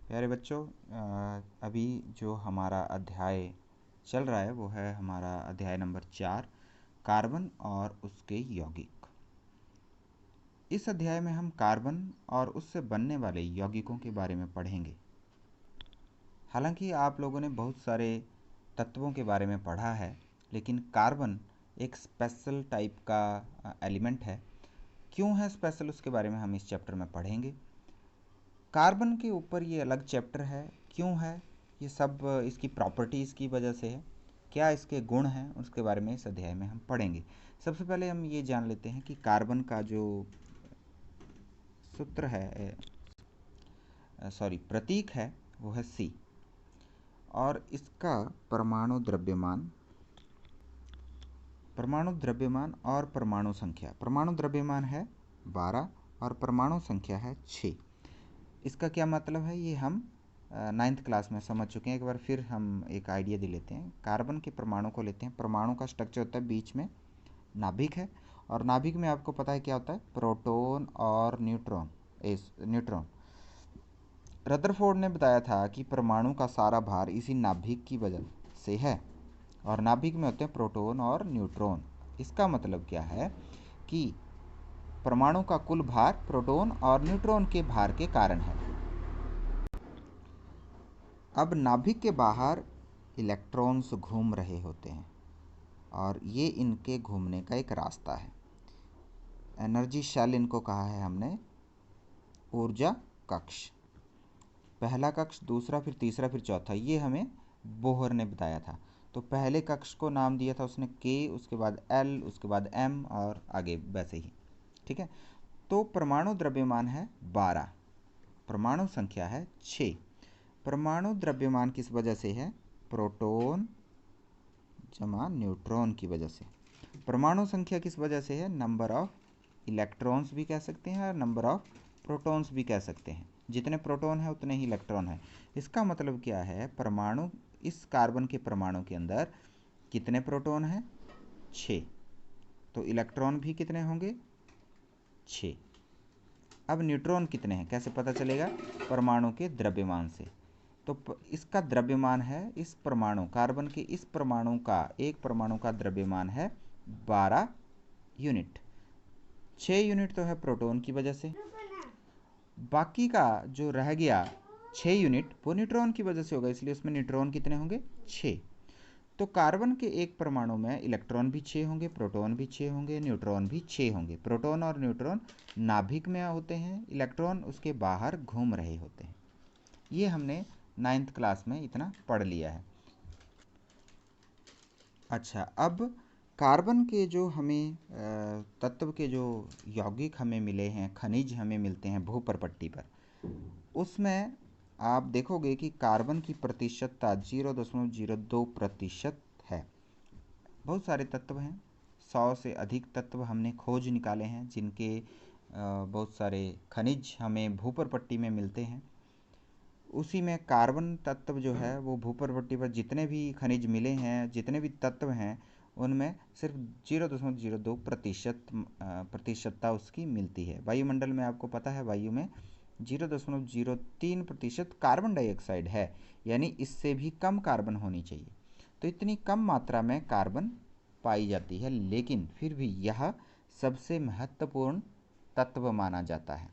प्यारे बच्चों, अभी जो हमारा अध्याय चल रहा है वो है हमारा अध्याय नंबर 4, कार्बन और उसके यौगिक। इस अध्याय में हम कार्बन और उससे बनने वाले यौगिकों के बारे में पढ़ेंगे। हालांकि आप लोगों ने बहुत सारे तत्वों के बारे में पढ़ा है, लेकिन कार्बन एक स्पेशल टाइप का एलिमेंट है। क्यों है स्पेशल, उसके बारे में हम इस चैप्टर में पढ़ेंगे। कार्बन के ऊपर ये अलग चैप्टर है। क्यों है ये सब, इसकी प्रॉपर्टीज़ की वजह से है। क्या इसके गुण हैं, उसके बारे में इस अध्याय में हम पढ़ेंगे। सबसे पहले हम ये जान लेते हैं कि कार्बन का जो सूत्र है, प्रतीक है, वो है C। और इसका परमाणु द्रव्यमान और परमाणु द्रव्यमान है 12 और परमाणु संख्या है 6। इसका क्या मतलब है ये हम 9th क्लास में समझ चुके हैं। एक बार फिर हम एक आइडिया दे लेते हैं। कार्बन के परमाणु को लेते हैं। परमाणु का स्ट्रक्चर होता है, बीच में नाभिक है, और नाभिक में आपको पता है क्या होता है, प्रोटॉन और न्यूट्रॉन। रदरफोर्ड ने बताया था कि परमाणु का सारा भार इसी नाभिक की वजह से है, और नाभिक में होते हैं प्रोटॉन और न्यूट्रॉन। इसका मतलब क्या है कि परमाणु का कुल भार प्रोटॉन और न्यूट्रॉन के भार के कारण है। अब नाभिक के बाहर इलेक्ट्रॉन्स घूम रहे होते हैं, और ये इनके घूमने का एक रास्ता है। एनर्जी शेल इनको कहा है हमने, ऊर्जा कक्ष। पहला कक्ष, दूसरा, फिर तीसरा, फिर चौथा, ये हमें बोहर ने बताया था। तो पहले कक्ष को नाम दिया था उसने के, उसके बाद एल, उसके बाद एम, और आगे वैसे ही। ठीक है। तो परमाणु द्रव्यमान है 12, परमाणु संख्या है 6। परमाणु द्रव्यमान किस वजह से है, प्रोटॉन जमा न्यूट्रॉन की वजह से। परमाणु संख्या किस वजह से है, नंबर ऑफ इलेक्ट्रॉन्स भी कह सकते हैं और नंबर ऑफ प्रोटॉन्स भी कह सकते हैं। जितने प्रोटॉन है उतने ही इलेक्ट्रॉन है। इसका मतलब क्या है, परमाणु, इस कार्बन के परमाणु के अंदर कितने प्रोटॉन हैं, 6। तो इलेक्ट्रॉन भी कितने होंगे, 6। अब न्यूट्रॉन कितने हैं कैसे पता चलेगा, परमाणु के द्रव्यमान से। तो इसका द्रव्यमान है, इस परमाणु, कार्बन के इस परमाणु का, एक परमाणु का द्रव्यमान है 12 यूनिट। 6 यूनिट तो है प्रोटॉन की वजह से, बाकी का जो रह गया 6 यूनिट वो न्यूट्रॉन की वजह से होगा, इसलिए उसमें न्यूट्रॉन कितने होंगे, 6। तो कार्बन के एक परमाणु में इलेक्ट्रॉन भी 6 होंगे, प्रोटॉन भी 6 होंगे, न्यूट्रॉन भी 6 होंगे। प्रोटॉन और न्यूट्रॉन नाभिक में होते हैं, इलेक्ट्रॉन उसके बाहर घूम रहे होते हैं। ये हमने 9th क्लास में इतना पढ़ लिया है। अच्छा, अब कार्बन के जो हमें तत्व के जो यौगिक हमें मिले हैं, खनिज हमें मिलते हैं भूपर्पट्टी पर, उसमें आप देखोगे कि कार्बन की प्रतिशतता 0.02% है। बहुत सारे तत्व हैं, 100 से अधिक तत्व हमने खोज निकाले हैं, जिनके बहुत सारे खनिज हमें भूपर्पट्टी में मिलते हैं। उसी में कार्बन तत्व जो है वो भूपर्पट्टी पर जितने भी खनिज मिले हैं, जितने भी तत्व हैं, उनमें सिर्फ 0.02% प्रतिशतता उसकी मिलती है। वायुमंडल में आपको पता है, वायु में 0.03% कार्बन डाइऑक्साइड है, यानी इससे भी कम कार्बन होनी चाहिए। तो इतनी कम मात्रा में कार्बन पाई जाती है, लेकिन फिर भी यह सबसे महत्वपूर्ण तत्व माना जाता है।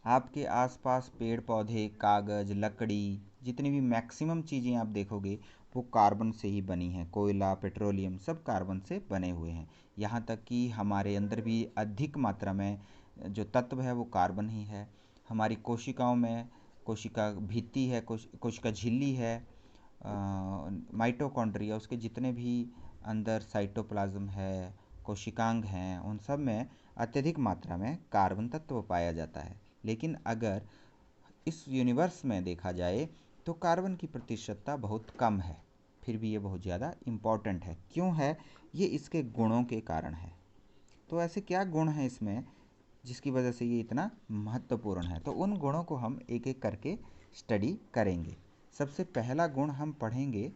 आपके आसपास पेड़ पौधे, कागज़, लकड़ी, जितनी भी मैक्सिमम चीज़ें आप देखोगे वो कार्बन से ही बनी हैं। कोयला, पेट्रोलियम, सब कार्बन से बने हुए हैं। यहाँ तक कि हमारे अंदर भी अधिक मात्रा में जो तत्व है वो कार्बन ही है। हमारी कोशिकाओं में कोशिका भित्ति है, कोशिका झिल्ली है, माइटोकॉन्ड्रिया, उसके जितने भी अंदर साइटोप्लाज्म है, कोशिकांग हैं, उन सब में अत्यधिक मात्रा में कार्बन तत्व पाया जाता है। लेकिन अगर इस यूनिवर्स में देखा जाए तो कार्बन की प्रतिशतता बहुत कम है। फिर भी ये बहुत ज़्यादा इम्पॉर्टेंट है। क्यों है, ये इसके गुणों के कारण है। तो ऐसे क्या गुण हैं इसमें जिसकी वजह से ये इतना महत्वपूर्ण है, तो उन गुणों को हम एक एक करके स्टडी करेंगे। सबसे पहला गुण हम पढ़ेंगे,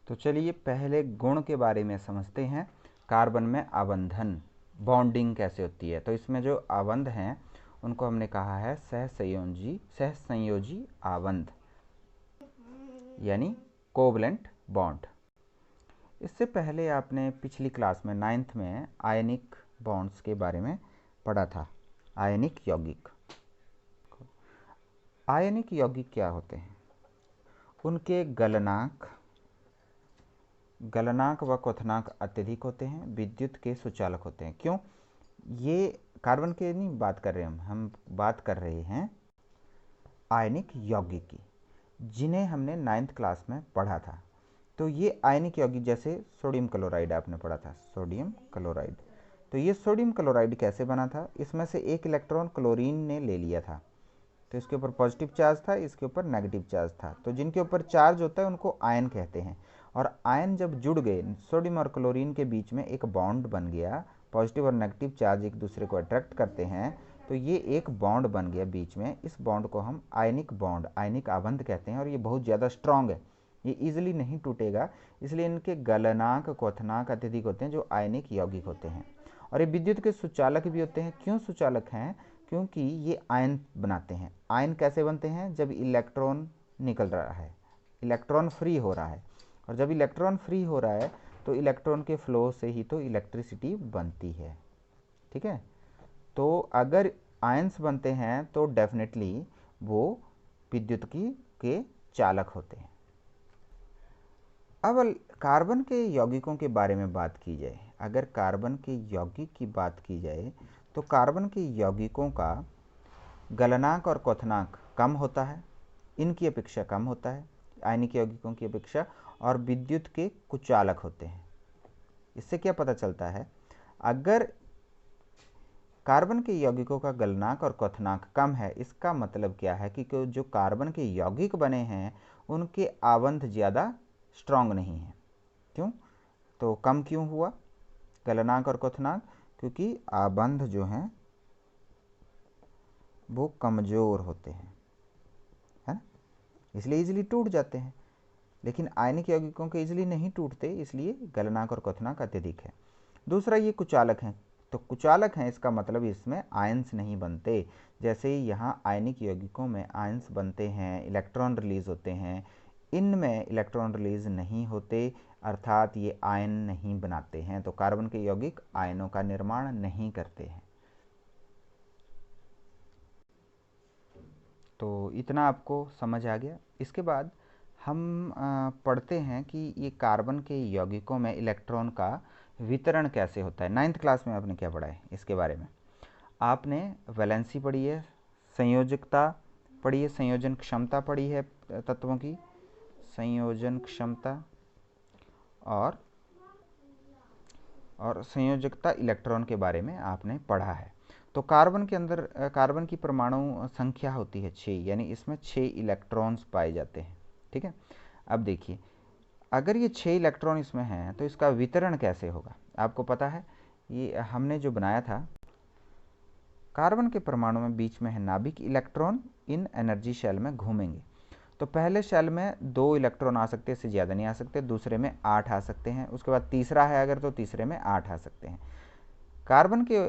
तो चलिए पहले गुण के बारे में समझते हैं। कार्बन में आबंधन, बॉन्डिंग कैसे होती है। तो इसमें जो आबंध हैं उनको हमने कहा है सहसंयोजी आबंध यानी कोवलेंट बॉन्ड। इससे पहले आपने पिछली क्लास में 9th में आयनिक बॉन्ड्स के बारे में पढ़ा था। आयनिक यौगिक क्या होते हैं? उनके गलनांक व क्वथनांक अत्यधिक होते हैं, विद्युत के सुचालक होते हैं। क्यों? ये कार्बन के नहीं बात कर रहे हम बात कर रहे हैं आयनिक यौगिक की, जिन्हें हमने 9th क्लास में पढ़ा था। तो ये आयनिक यौगिक, जैसे सोडियम क्लोराइड आपने पढ़ा था, सोडियम क्लोराइड। तो ये सोडियम क्लोराइड कैसे बना था? इसमें से एक इलेक्ट्रॉन क्लोरीन ने ले लिया था, तो इसके ऊपर पॉजिटिव चार्ज था, इसके ऊपर नेगेटिव चार्ज था। तो जिनके ऊपर चार्ज होता है उनको आयन कहते हैं। और आयन जब जुड़ गए, सोडियम और क्लोरीन के बीच में एक बॉन्ड बन गया, पॉजिटिव और नेगेटिव चार्ज एक दूसरे को अट्रैक्ट करते हैं, तो ये एक बॉन्ड बन गया बीच में। इस बॉन्ड को हम आयनिक बॉन्ड, आयनिक आबंध कहते हैं। और ये बहुत ज़्यादा स्ट्रांग है, ये इजीली नहीं टूटेगा, इसलिए इनके गलनांक क्वथनांक अत्यधिक होते हैं, जो आयनिक यौगिक होते हैं। और ये विद्युत के सुचालक भी होते हैं। क्यों सुचालक हैं? क्योंकि ये आयन बनाते हैं। आयन कैसे बनते हैं? जब इलेक्ट्रॉन निकल रहा है, इलेक्ट्रॉन फ्री हो रहा है, और जब इलेक्ट्रॉन फ्री हो रहा है तो इलेक्ट्रॉन के फ्लो से ही तो इलेक्ट्रिसिटी बनती है। ठीक है, तो अगर आयन्स बनते हैं तो डेफिनेटली वो विद्युत के चालक होते हैं। अब कार्बन के यौगिकों के बारे में बात की जाए, अगर कार्बन के यौगिक की बात की जाए तो कार्बन के यौगिकों का गलनांक और क्वथनांक कम होता है, इनकी अपेक्षा कम होता है, आयनिक यौगिकों की अपेक्षा, और विद्युत के कुचालक होते हैं। इससे क्या पता चलता है? अगर कार्बन के यौगिकों का गलनांक और क्वथनांक कम है, इसका मतलब क्या है कि जो कार्बन के यौगिक बने हैं उनके आबंध ज़्यादा स्ट्रांग नहीं है। क्यों? तो कम क्यों हुआ गलनांक और क्वथनांक? क्योंकि आबंध जो हैं वो कमज़ोर होते हैं, है ना, इसलिए इजीली टूट जाते हैं। लेकिन आयनिक यौगिकों के इजीली नहीं टूटते, इसलिए गलनांक और क्वथनांक अत्यधिक है। दूसरा, ये कुचालक हैं। तो कुचालक हैं, इसका मतलब इसमें आयंस नहीं बनते। जैसे यहाँ आयनिक यौगिकों में आयंस बनते हैं, इलेक्ट्रॉन रिलीज होते हैं, इनमें इलेक्ट्रॉन रिलीज नहीं होते, अर्थात ये आयन नहीं बनाते हैं। तो कार्बन के यौगिक आयनों का निर्माण नहीं करते हैं। तो इतना आपको समझ आ गया। इसके बाद हम पढ़ते हैं कि ये कार्बन के यौगिकों में इलेक्ट्रॉन का वितरण कैसे होता है। 9th क्लास में आपने क्या पढ़ा है इसके बारे में? आपने वैलेंसी पढ़ी है, संयोजकता पढ़ी है, संयोजन क्षमता पढ़ी है, तत्वों की संयोजन क्षमता और संयोजकता इलेक्ट्रॉन के बारे में आपने पढ़ा है। तो कार्बन के अंदर कार्बन की परमाणु संख्या होती है 6, यानी इसमें 6 इलेक्ट्रॉन्स पाए जाते हैं। ठीक है, अब देखिए, अगर ये 6 इलेक्ट्रॉन इसमें हैं तो इसका वितरण कैसे होगा? आपको पता है, ये हमने जो बनाया था, कार्बन के परमाणु में बीच में है नाभिक, इलेक्ट्रॉन इन एनर्जी शेल में घूमेंगे। तो पहले शेल में 2 इलेक्ट्रॉन आ सकते हैं, इससे ज़्यादा नहीं आ सकते, दूसरे में 8 आ सकते हैं, उसके बाद तीसरा है अगर तो तीसरे में 8 आ सकते हैं। कार्बन के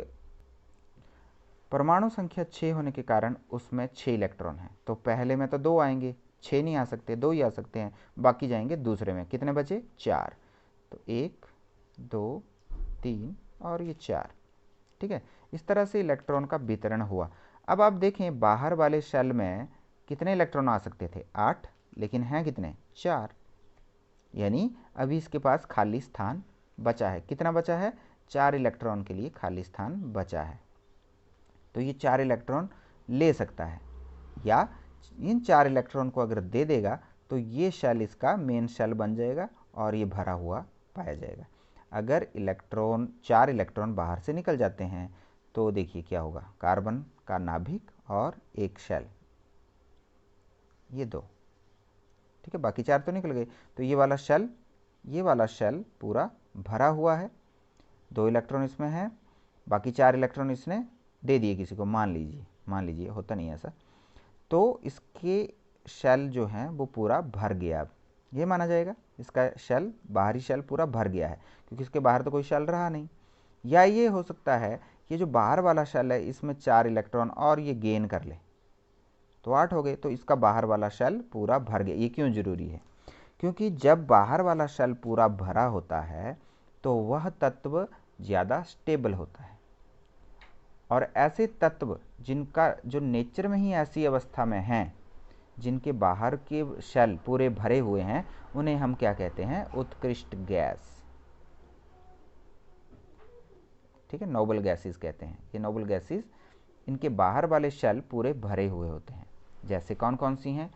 परमाणु संख्या 6 होने के कारण उसमें 6 इलेक्ट्रॉन हैं। तो पहले में तो 2 आएंगे, 6 नहीं आ सकते, 2 ही आ सकते हैं, बाकी जाएंगे दूसरे में। कितने बचे? 4। तो 1 2 3 और ये 4। ठीक है, इस तरह से इलेक्ट्रॉन का वितरण हुआ। अब आप देखें, बाहर वाले शेल में कितने इलेक्ट्रॉन आ सकते थे? 8, लेकिन हैं कितने? 4। यानी अभी इसके पास खाली स्थान बचा है। कितना बचा है? 4 इलेक्ट्रॉन के लिए खाली स्थान बचा है। तो ये 4 इलेक्ट्रॉन ले सकता है, या इन 4 इलेक्ट्रॉन को अगर दे देगा तो ये शेल इसका मेन शेल बन जाएगा और ये भरा हुआ पाया जाएगा। अगर 4 इलेक्ट्रॉन बाहर से निकल जाते हैं तो देखिए क्या होगा, कार्बन का नाभिक और एक शेल, ये 2। ठीक है, बाकी 4 तो निकल गए। तो ये वाला शेल पूरा भरा हुआ है, 2 इलेक्ट्रॉन इसमें है, बाकी 4 इलेक्ट्रॉन इसने दे दिए किसी को, मान लीजिए, होता नहीं ऐसा। तो इसके शेल जो हैं वो पूरा भर गया। अब ये माना जाएगा इसका बाहरी शेल पूरा भर गया है, क्योंकि इसके बाहर तो कोई शेल रहा नहीं। या ये हो सकता है ये जो बाहर वाला शेल है इसमें 4 इलेक्ट्रॉन और ये गेन कर ले तो 8 हो गए, तो इसका बाहर वाला शेल पूरा भर गया। ये क्यों जरूरी है? क्योंकि जब बाहर वाला शेल पूरा भरा होता है तो वह तत्व ज़्यादा स्टेबल होता है, और ऐसे तत्व जिनका जो नेचर में ही ऐसी अवस्था में हैं, जिनके बाहर के शेल पूरे भरे हुए हैं, उन्हें हम क्या कहते हैं? उत्कृष्ट गैस। ठीक है, नोबल गैसेस कहते हैं। ये नोबल गैसेस, इनके बाहर वाले शेल पूरे भरे हुए होते हैं। जैसे कौन कौन सी हैं?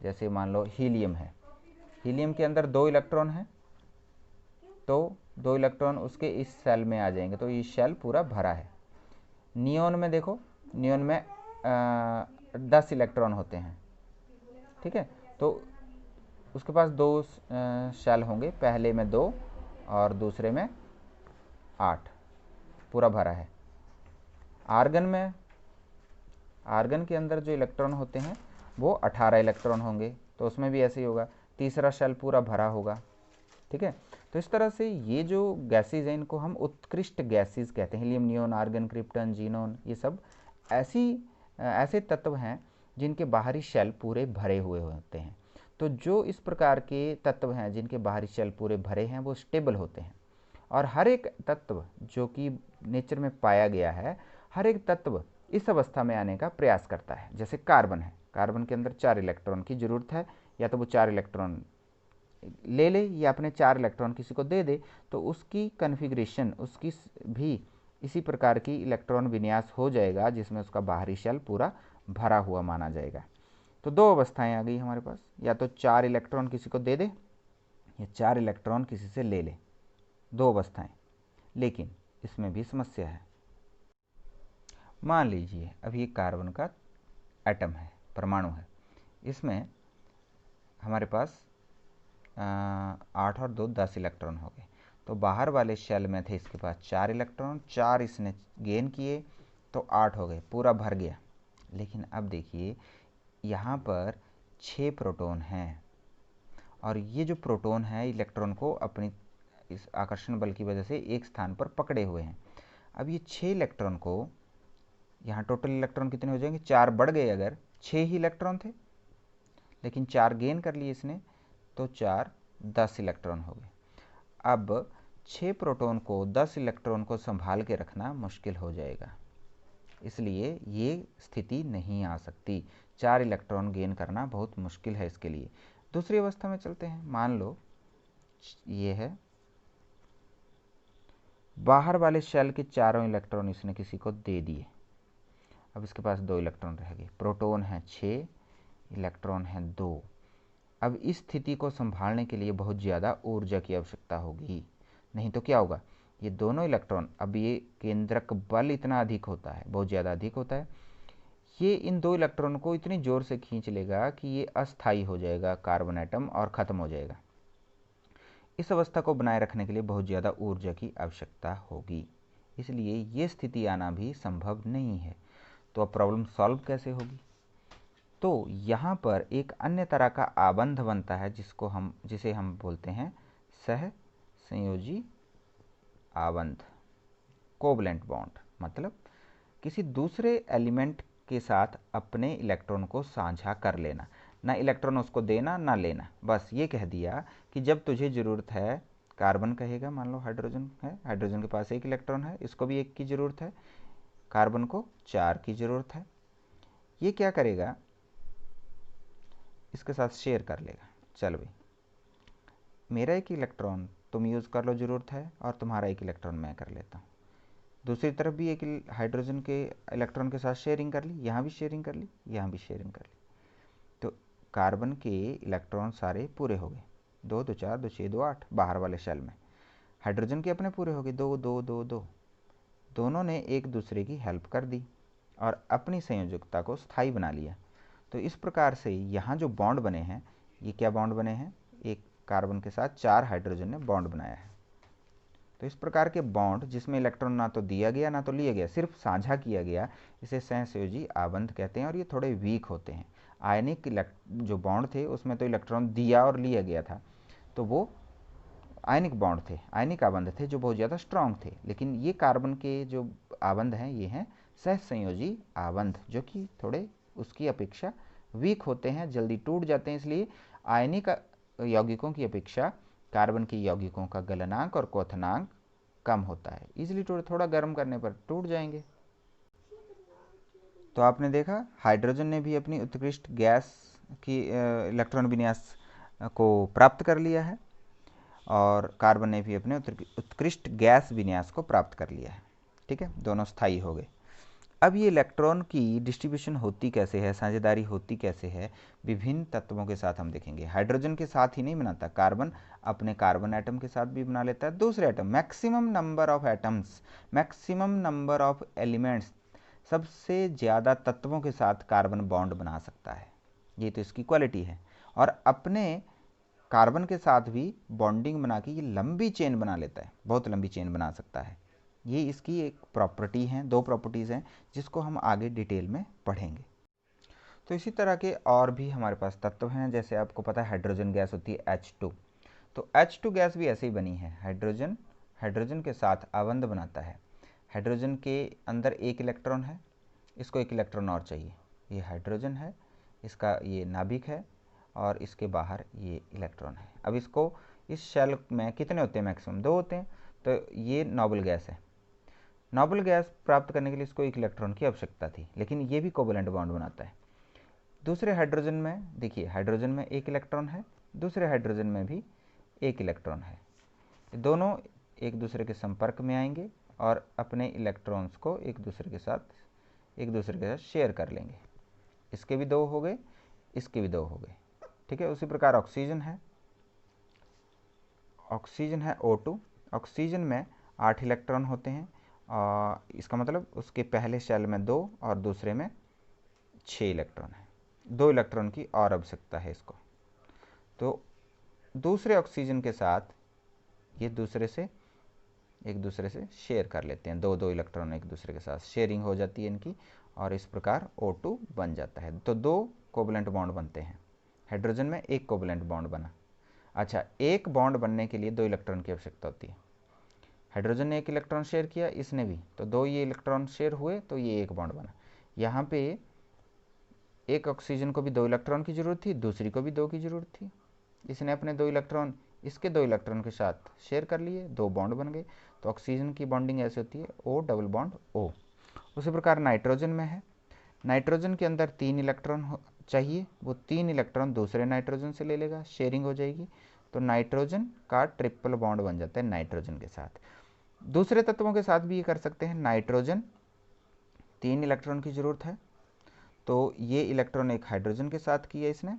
जैसे मान लो हीलियम है, हीलियम के अंदर 2 इलेक्ट्रॉन हैं, तो 2 इलेक्ट्रॉन उसके इस शेल में आ जाएंगे, तो ये शेल पूरा भरा है। नियोन में देखो, नियोन में 10 इलेक्ट्रॉन होते हैं। ठीक है, तो उसके पास 2 शेल होंगे, पहले में 2 और दूसरे में 8, पूरा भरा है। आर्गन में, आर्गन के अंदर जो इलेक्ट्रॉन होते हैं वो 18 इलेक्ट्रॉन होंगे, तो उसमें भी ऐसे ही होगा, तीसरा शेल पूरा भरा होगा। ठीक है, तो इस तरह से ये जो गैसेज हैं इनको हम उत्कृष्ट गैसेज कहते हैं। Helium, neon, argon, krypton, xenon, ये सब ऐसे तत्व हैं जिनके बाहरी शेल पूरे भरे हुए होते हैं। तो जो इस प्रकार के तत्व हैं जिनके बाहरी शेल पूरे भरे हैं वो स्टेबल होते हैं। और हर एक तत्व जो कि नेचर में पाया गया है, हर एक तत्व इस अवस्था में आने का प्रयास करता है। जैसे कार्बन है, कार्बन के अंदर 4 इलेक्ट्रॉन की ज़रूरत है, या तो वो 4 इलेक्ट्रॉन ले ले या अपने 4 इलेक्ट्रॉन किसी को दे दे, तो उसकी कन्फिग्रेशन उसकी भी इसी प्रकार की इलेक्ट्रॉन विन्यास हो जाएगा जिसमें उसका बाहरी शेल पूरा भरा हुआ माना जाएगा। तो 2 अवस्थाएं आ गई हमारे पास, या तो 4 इलेक्ट्रॉन किसी को दे दे या 4 इलेक्ट्रॉन किसी से ले ले, 2 अवस्थाएं। लेकिन इसमें भी समस्या है। मान लीजिए अभी एक कार्बन का एटम है, परमाणु है, इसमें हमारे पास 8 और 2 10 इलेक्ट्रॉन हो गए। तो बाहर वाले शेल में थे इसके पास 4 इलेक्ट्रॉन, 4 इसने गेन किए तो 8 हो गए, पूरा भर गया। लेकिन अब देखिए यहाँ पर 6 प्रोटॉन हैं, और ये जो प्रोटॉन है इलेक्ट्रॉन को अपनी इस आकर्षण बल की वजह से एक स्थान पर पकड़े हुए हैं। अब ये 6 इलेक्ट्रॉन को, यहाँ टोटल इलेक्ट्रॉन कितने हो जाएंगे? 4 बढ़ गए, अगर 6 ही इलेक्ट्रॉन थे, लेकिन 4 गेन कर लिए इसने, तो 4 10 इलेक्ट्रॉन हो गए। अब 6 प्रोटॉन को 10 इलेक्ट्रॉन को संभाल के रखना मुश्किल हो जाएगा, इसलिए ये स्थिति नहीं आ सकती। 4 इलेक्ट्रॉन गेन करना बहुत मुश्किल है इसके लिए। दूसरी अवस्था में चलते हैं। मान लो ये है, बाहर वाले शेल के चारों इलेक्ट्रॉन इसने किसी को दे दिए। अब इसके पास 2 इलेक्ट्रॉन रह गए, प्रोटॉन है 6, इलेक्ट्रॉन है 2। अब इस स्थिति को संभालने के लिए बहुत ज़्यादा ऊर्जा की आवश्यकता होगी, नहीं तो क्या होगा? ये दोनों इलेक्ट्रॉन, अब ये केंद्रक बल इतना अधिक होता है, बहुत ज़्यादा अधिक होता है, ये इन 2 इलेक्ट्रॉन को इतनी ज़ोर से खींच लेगा कि ये अस्थायी हो जाएगा कार्बन एटम और ख़त्म हो जाएगा। इस अवस्था को बनाए रखने के लिए बहुत ज़्यादा ऊर्जा की आवश्यकता होगी, इसलिए ये स्थिति आना भी संभव नहीं है। तो अब प्रॉब्लम सॉल्व कैसे होगी? तो यहाँ पर एक अन्य तरह का आबंध बनता है जिसे हम बोलते हैं सह संयोजी आबंध, कोवलेंट बॉन्ड। मतलब किसी दूसरे एलिमेंट के साथ अपने इलेक्ट्रॉन को साझा कर लेना, ना इलेक्ट्रॉन उसको देना ना लेना, बस ये कह दिया कि जब तुझे ज़रूरत है, कार्बन कहेगा, मान लो हाइड्रोजन है, हाइड्रोजन के पास 1 इलेक्ट्रॉन है, इसको भी 1 की ज़रूरत है, कार्बन को 4 की ज़रूरत है, ये क्या करेगा? इसके साथ शेयर कर लेगा। चल भाई, मेरा 1 इलेक्ट्रॉन तुम यूज़ कर लो, ज़रूरत है, और तुम्हारा 1 इलेक्ट्रॉन मैं कर लेता हूँ। दूसरी तरफ भी एक हाइड्रोजन के इलेक्ट्रॉन के साथ शेयरिंग कर ली, यहाँ भी शेयरिंग कर ली, यहाँ भी शेयरिंग कर ली। तो कार्बन के इलेक्ट्रॉन सारे पूरे हो गए, 2 2 4 2 6 2 8 बाहर वाले शेल में। हाइड्रोजन के अपने पूरे हो गए, 2 2 2 2। दोनों ने एक दूसरे की हेल्प कर दी और अपनी संयोजकता को स्थायी बना लिया। तो इस प्रकार से यहाँ जो बॉन्ड बने हैं, ये क्या बॉन्ड बने हैं? एक कार्बन के साथ 4 हाइड्रोजन ने बॉन्ड बनाया है। तो इस प्रकार के बॉन्ड जिसमें इलेक्ट्रॉन ना तो दिया गया ना तो लिया गया, सिर्फ साझा किया गया, इसे सहसंयोजी आबंध कहते हैं। और ये थोड़े वीक होते हैं। आयनिक जो बॉन्ड थे उसमें तो इलेक्ट्रॉन दिया और लिया गया था, तो वो आयनिक बॉन्ड थे, आयनिक आबंध थे जो बहुत ज़्यादा स्ट्रांग थे। लेकिन ये कार्बन के जो आबंध हैं ये हैं सहसंयोजी आबंध, जो कि थोड़े उसकी अपेक्षा वीक होते हैं, जल्दी टूट जाते हैं। इसलिए आयनिक यौगिकों की अपेक्षा कार्बन के यौगिकों का गलनांक और क्वथनांक कम होता है, इसलिए थोड़ा गर्म करने पर टूट जाएंगे। तो आपने देखा हाइड्रोजन ने भी अपनी उत्कृष्ट गैस की इलेक्ट्रॉन विन्यास को प्राप्त कर लिया है और कार्बन ने भी अपने उत्कृष्ट गैस विन्यास को प्राप्त कर लिया है। ठीक है, दोनों स्थायी हो गए। अब ये इलेक्ट्रॉन की डिस्ट्रीब्यूशन होती कैसे है, साझेदारी होती कैसे है, विभिन्न तत्वों के साथ हम देखेंगे। हाइड्रोजन के साथ ही नहीं बनाता, कार्बन अपने कार्बन एटम के साथ भी बना लेता है दूसरे atom. Maximum number of atoms, maximum number of elements, सबसे ज़्यादा तत्वों के साथ कार्बन बॉन्ड बना सकता है, ये तो इसकी क्वालिटी है। और अपने कार्बन के साथ भी बॉन्डिंग बना के ये लंबी चेन बना लेता है, बहुत लंबी चेन बना सकता है। ये इसकी एक प्रॉपर्टी है, दो प्रॉपर्टीज़ हैं जिसको हम आगे डिटेल में पढ़ेंगे। तो इसी तरह के और भी हमारे पास तत्व हैं, जैसे आपको पता है हाइड्रोजन गैस होती है H2। तो H2 गैस भी ऐसे ही बनी है, हाइड्रोजन के साथ आबंध बनाता है। हाइड्रोजन के अंदर एक इलेक्ट्रॉन है, इसको एक इलेक्ट्रॉन और चाहिए। ये हाइड्रोजन है, इसका ये नाभिक है और इसके बाहर ये इलेक्ट्रॉन है। अब इसको इस शेल में कितने होते हैं, मैक्सिमम 2 होते हैं। तो ये नोबल गैस है। नोबल गैस प्राप्त करने के लिए इसको एक इलेक्ट्रॉन की आवश्यकता थी, लेकिन ये भी कोवेलेंट बॉन्ड बनाता है। दूसरे हाइड्रोजन में देखिए, हाइड्रोजन में एक इलेक्ट्रॉन है, दूसरे हाइड्रोजन में भी एक इलेक्ट्रॉन है। दोनों एक दूसरे के संपर्क में आएंगे और अपने इलेक्ट्रॉन्स को एक दूसरे के साथ शेयर कर लेंगे। इसके भी 2 हो गए, इसके भी 2 हो गए। ठीक है, उसी प्रकार ऑक्सीजन है O2। ऑक्सीजन में 8 इलेक्ट्रॉन होते हैं, इसका मतलब उसके पहले शेल में 2 और दूसरे में 6 इलेक्ट्रॉन है। 2 इलेक्ट्रॉन की और आवश्यकता है इसको। तो दूसरे ऑक्सीजन के साथ ये एक दूसरे से शेयर कर लेते हैं, 2 इलेक्ट्रॉन एक दूसरे के साथ शेयरिंग हो जाती है इनकी, और इस प्रकार O2 बन जाता है। तो 2 कोवेलेंट बॉन्ड बनते हैं। हाइड्रोजन में एक कोवेलेंट बॉन्ड बना। अच्छा, एक बॉन्ड बनने के लिए 2 इलेक्ट्रॉन की आवश्यकता होती है। हाइड्रोजन ने एक इलेक्ट्रॉन शेयर किया, इसने भी, तो 2 ये इलेक्ट्रॉन शेयर हुए, तो ये एक बॉन्ड बना। यहाँ पे एक ऑक्सीजन को भी 2 इलेक्ट्रॉन की ज़रूरत थी, दूसरी को भी 2 की ज़रूरत थी। इसने अपने 2 इलेक्ट्रॉन इसके 2 इलेक्ट्रॉन के साथ शेयर कर लिए, 2 बॉन्ड बन गए। तो ऑक्सीजन की बॉन्डिंग ऐसे होती है O डबल बॉन्ड O। उसी प्रकार नाइट्रोजन में है, नाइट्रोजन के अंदर 3 इलेक्ट्रॉन चाहिए, वो 3 इलेक्ट्रॉन दूसरे नाइट्रोजन से ले लेगा, शेयरिंग हो जाएगी। तो नाइट्रोजन का ट्रिपल बॉन्ड बन जाता है नाइट्रोजन के साथ। दूसरे तत्वों के साथ भी ये कर सकते हैं। नाइट्रोजन 3 इलेक्ट्रॉन की ज़रूरत है, तो ये इलेक्ट्रॉन एक हाइड्रोजन के साथ किया इसने,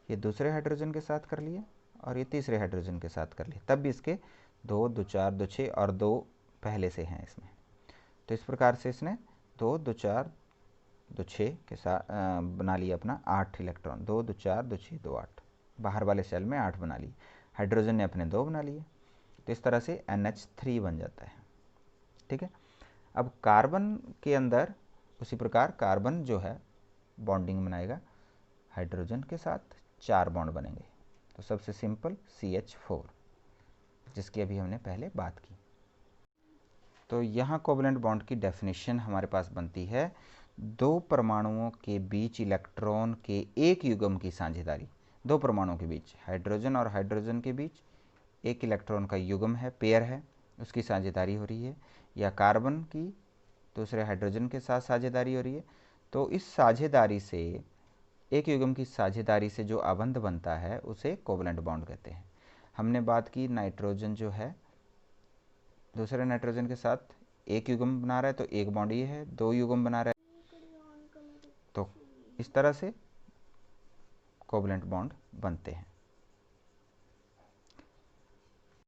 ये दूसरे हाइड्रोजन के साथ कर लिए और ये तीसरे हाइड्रोजन के साथ कर लिए। तब भी इसके 2, 2, 4, 2, 6 और 2 पहले से हैं इसमें। तो इस प्रकार से इसने 2, 2, 4, 2, 6 के साथ बना लिया अपना 8 इलेक्ट्रॉन। 2, 2, 4, 2, 6, 2, 8, बाहर वाले सेल में 8 बना लिए। हाइड्रोजन ने अपने 2 बना लिए। तो इस तरह से NH3 बन जाता है। ठीक है, अब कार्बन के अंदर उसी प्रकार कार्बन जो है बॉन्डिंग बनाएगा हाइड्रोजन के साथ, 4 बॉन्ड बनेंगे। तो सबसे सिंपल CH4, जिसकी अभी हमने पहले बात की। तो यहाँ कोवेलेंट बॉन्ड की डेफिनेशन हमारे पास बनती है, 2 परमाणुओं के बीच इलेक्ट्रॉन के एक युग्म की साझेदारी। 2 परमाणुओं के बीच, हाइड्रोजन और हाइड्रोजन के बीच एक इलेक्ट्रॉन का युग्म है, पेयर है, उसकी साझेदारी हो रही है, या कार्बन की दूसरे हाइड्रोजन के साथ साझेदारी हो रही है। तो इस साझेदारी से, एक युग्म की साझेदारी से जो आबंध बनता है उसे कोवेलेंट बॉन्ड कहते हैं। हमने बात की नाइट्रोजन जो है दूसरे नाइट्रोजन के साथ एक युग्म बना रहा है, तो एक बॉन्ड ये है, 2 युग्म बना रहा है, तो इस तरह से कोवेलेंट बॉन्ड बनते हैं।